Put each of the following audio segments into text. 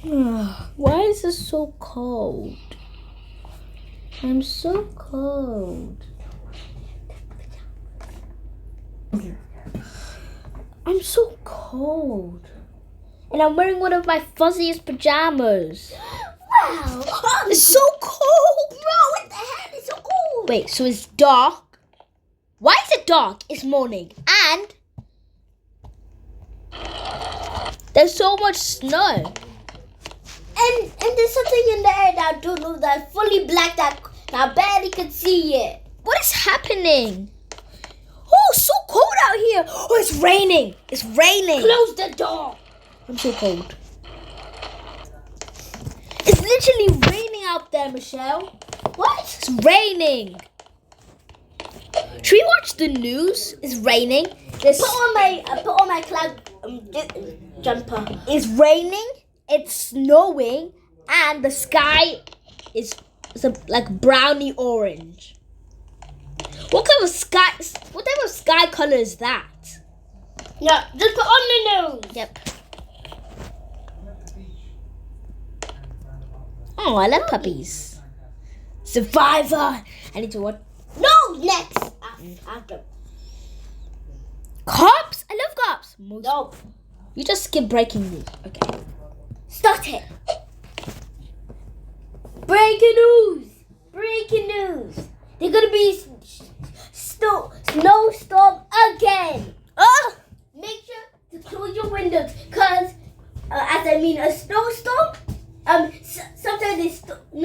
Why is it so cold? I'm so cold. I'm so cold. And I'm wearing one of my fuzziest pajamas. Wow. It's so cold. Bro, what the hell? It's so cold. Wait, so it's dark? Why is it dark? It's morning. And there's so much snow. And there's something in the air that I don't know that's fully black that I barely can see it. What is happening? Oh, so cold out here. Oh, it's raining. It's raining. Close the door. I'm so cold. It's literally raining out there, Michelle. What? It's raining. Should we watch the news? It's raining. Put on my cloud jumper. It's raining. It's snowing, and the sky is like browny orange. What type of sky color is that? Yeah, just put on the news. Yep. Oh, I love puppies. Survivor. I need to watch. No, next. After. Cops? I love cops. No. You just skip breaking news. Okay. Start it. Breaking news. Breaking news. There's gonna be snowstorm again. Oh! Make sure to close your windows, cause a snowstorm. Sometimes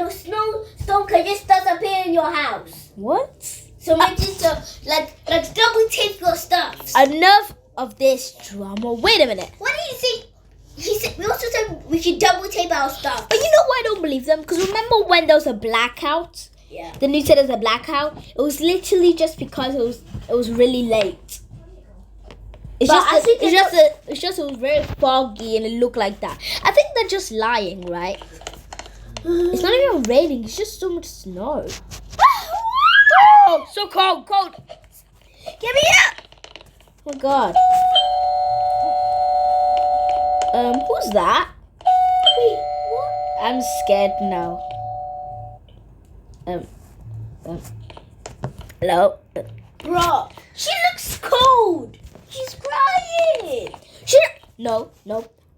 snowstorm can just disappear in your house. What? So make sure to like double tape your stuff. Enough of this drama. Wait a minute. What do you think? We also said we should double tape our stuff. But you know why I don't believe them? Because remember when there was a blackout? Yeah. The news said there was a blackout. It was literally just because it was really late. It was very foggy and it looked like that. I think they're just lying, right? It's not even raining. It's just so much snow. Oh, so cold. Get me up! Oh my god. Who's that? Wait, what? I'm scared now. Hello? Bro, she looks cold. She's crying. No.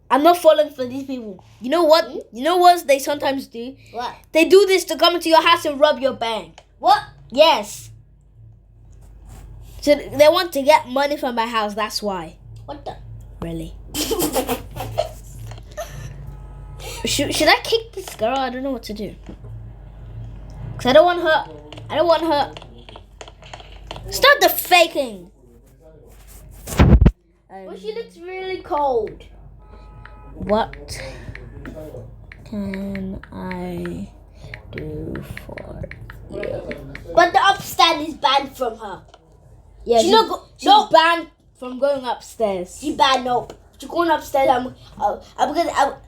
I'm not falling for these people. You know what? You know what they sometimes do? What? They do this to come into your house and rob your bank. What? Yes. So they want to get money from my house, that's why. What the? Really? Should I kick this girl? I don't know what to do. Because I don't want her. Stop the faking. Well, she looks really cold. What can I do for you? But the upstairs is banned from her. Yeah, she's banned from going upstairs. She banned. Nope. She's going upstairs. I'm gonna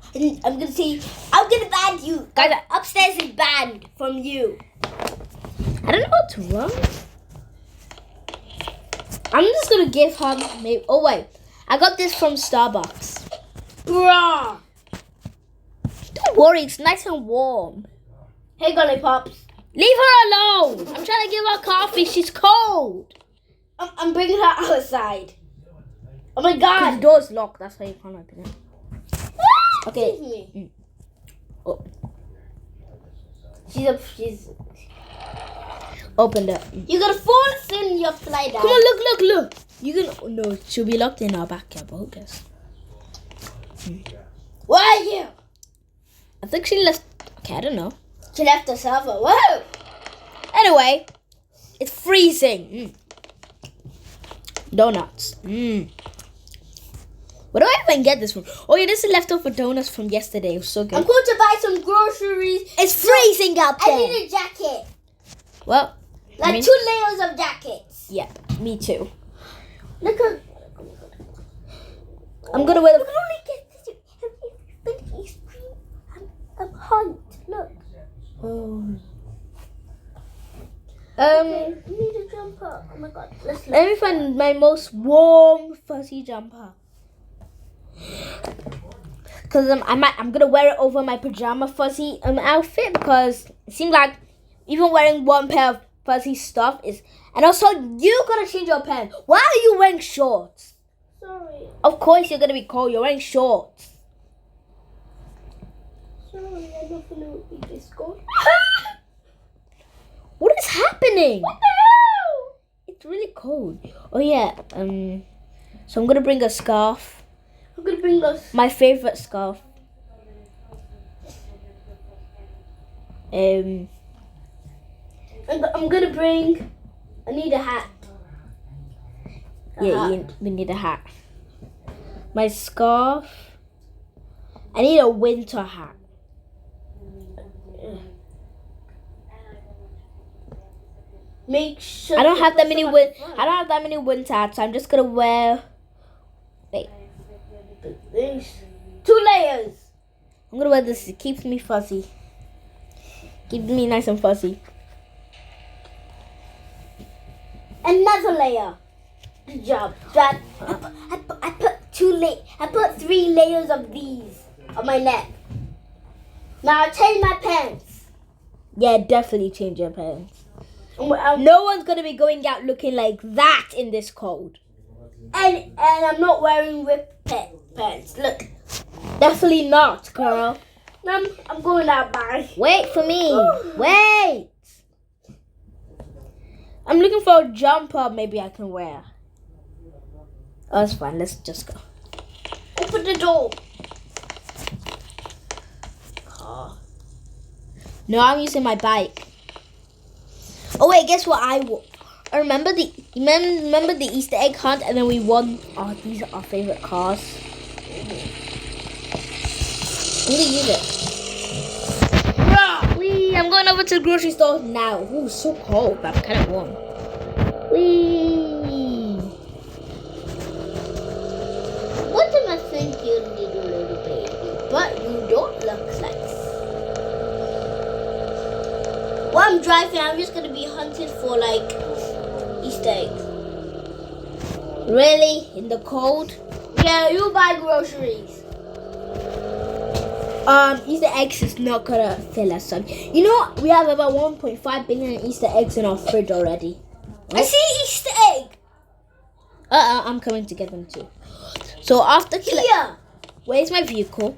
ban you. Guys, Upstairs is banned from you. I don't know what's wrong. I'm just gonna give her maybe. Oh wait, I got this from Starbucks. Bruh. Don't worry, it's nice and warm. Hey, Gully Pops. Leave her alone. I'm trying to give her coffee. She's cold. I'm bringing her outside. Oh my God. The door's locked. That's why you can't open it. Okay. Excuse me. Oh, She's. opened it. You're gonna fall in your fly down. Come on, look. You can. No, she'll be locked in our backyard. But who cares? Where are you? I think she left. Okay, I don't know. She left the server. Whoa. Anyway, it's freezing. Donuts. Where do I even get this from? Oh yeah, this is leftover donuts from yesterday. It was so good. I'm going to buy some groceries. It's freezing out there. I need a jacket. Well, Like 2 layers of jackets. Yep, me too. Look at. I'm gonna wear You can only get this. I'm hot. Look. Okay, we need a jumper. Oh my God. Let's Let me find my most warm fuzzy jumper. Cause because I'm gonna wear it over my pajama fuzzy outfit because it seems like even wearing one pair of fuzzy stuff is. And also, you gotta change your pants. Why are you wearing shorts? Sorry. Of course you're gonna be cold. You're wearing shorts. Sorry, I don't know if it's cold. What is happening? What the hell? It's really cold. Oh yeah. So I'm gonna bring a scarf. I'm gonna bring us. My favorite scarf. I'm gonna bring. I need a hat. We need a hat. My scarf. I need a winter hat. Make sure. I don't have that many winter hats. So I'm just gonna wear. Wait. There's 2 layers. I'm gonna wear this. It keeps me fuzzy. Keeps me nice and fuzzy. Another layer. Good job. Dad, I put 3 layers of these on my neck. Now I'll change my pants. Yeah, definitely change your pants. And No one's gonna be going out looking like that in this cold. I'm not wearing ripped pants. Look. Definitely not, girl. I'm going out, bye. Wait for me. Wait. I'm looking for a jumper maybe I can wear. Oh, it's fine. Let's just go. Open the door. No, I'm using my bike. Oh wait, guess what I remember the Easter egg hunt and then we won. Oh, these are our favorite cars. I'm gonna use it. Whee! I'm going over to the grocery store now. Ooh, so cold, but I'm kind of warm. Whee! What am I thinking, little baby? But you don't look like. While I'm driving, I'm just gonna be hunted for like Easter eggs. Really? In the cold? Yeah, you buy groceries. Easter eggs is not gonna fill us up. You know, we have about 1.5 billion Easter eggs in our fridge already. I see Easter egg. I'm coming to get them too. So after Here. where's my vehicle?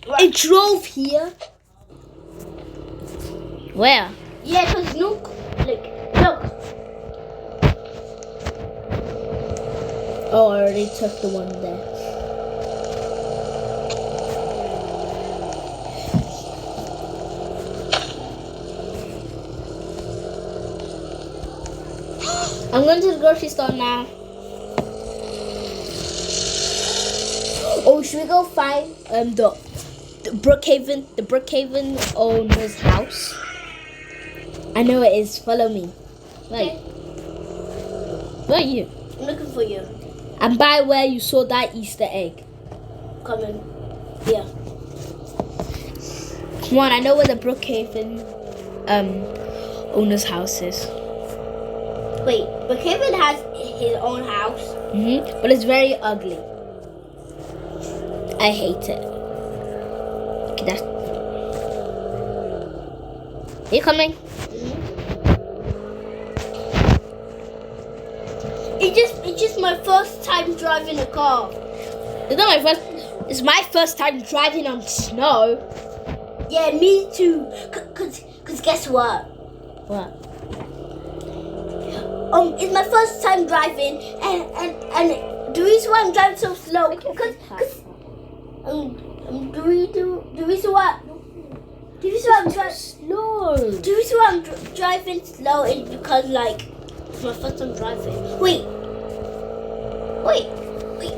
Right. It drove here. Where? Yeah, cause look. Oh, I already took the one there. I'm going to the grocery store now. Oh, should we go find the Brookhaven owner's house? I know it is. Follow me. Wait. Where are you? I'm looking for you. I'm by where you saw that Easter egg. Coming. Yeah. Come on, I know where the Brookhaven owner's house is. Wait, but Kevin has his own house. But it's very ugly. I hate it. Okay, that's. Are you coming? It's just my first time driving a car. It's not my first. It's my first time driving on snow. Yeah, me too. Cause guess what? What? It's my first time driving, and the reason why I'm driving so slow, because the reason why I'm driving slow. The reason why I'm driving slow is because like it's my first time driving. Wait,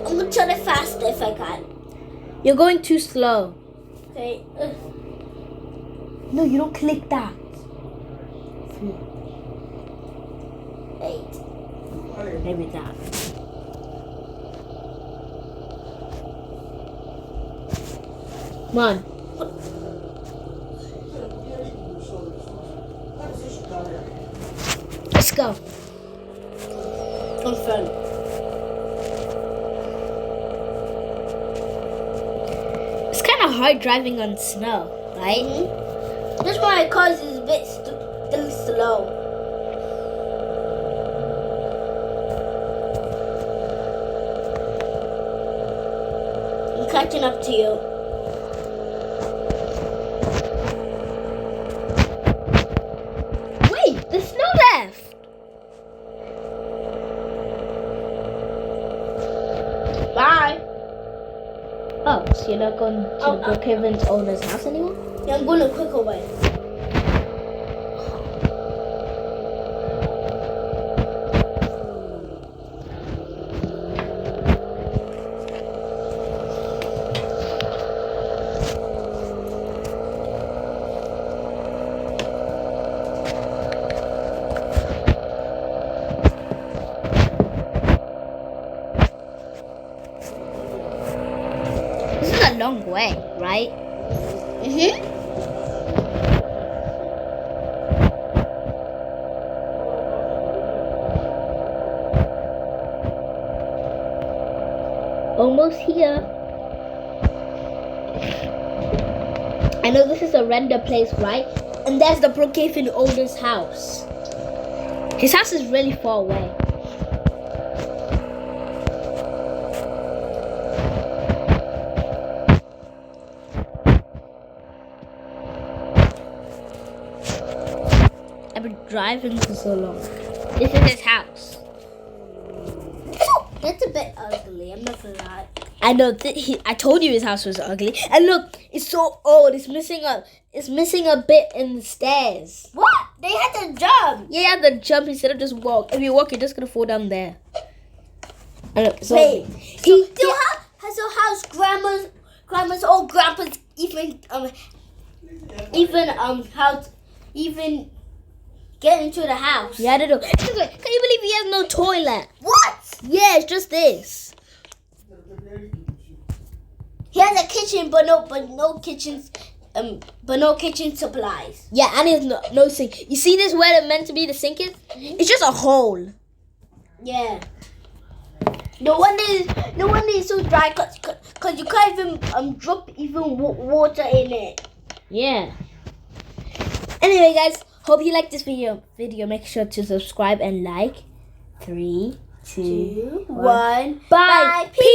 I'm gonna turn it faster if I can. You're going too slow. Okay. No, you don't click that. 8. Maybe that. Come on. Let's go. Confirm. It's kind of of hard driving on snow, right? That's why my car is a bit still slow. I'm catching up to you. Wait, there's snow left. Bye. Oh, so you're not going to Brookhaven's owner's house anymore? Yeah, I'm going to quick away. This is a long way, right? Almost here. I know this is a render place, right? And there's the Brookhaven owner's house. His house is really far away. I've been driving for so long. This is his house. That's a bit ugly, I'm not gonna lie. I know. I told you his house was ugly. And look, it's so old. It's missing a bit in the stairs. What? They had to jump. Yeah, you have to jump instead of just walk. If you walk, you're just gonna fall down there. And look, so Wait. How's grandma's old grandpa's even get into the house? yeah, I don't know. Can you believe he has no toilet? What? Yeah, it's just this. He has a kitchen, but no kitchen supplies. Yeah, and he has no sink. You see this where it's meant to be the sink is? It's just a hole. Yeah. No wonder it's so dry, cause you can't even drop even water in it. Yeah. Anyway, guys, hope you liked this video. Make sure to subscribe and like. 3, 2, 1. Bye. Peace.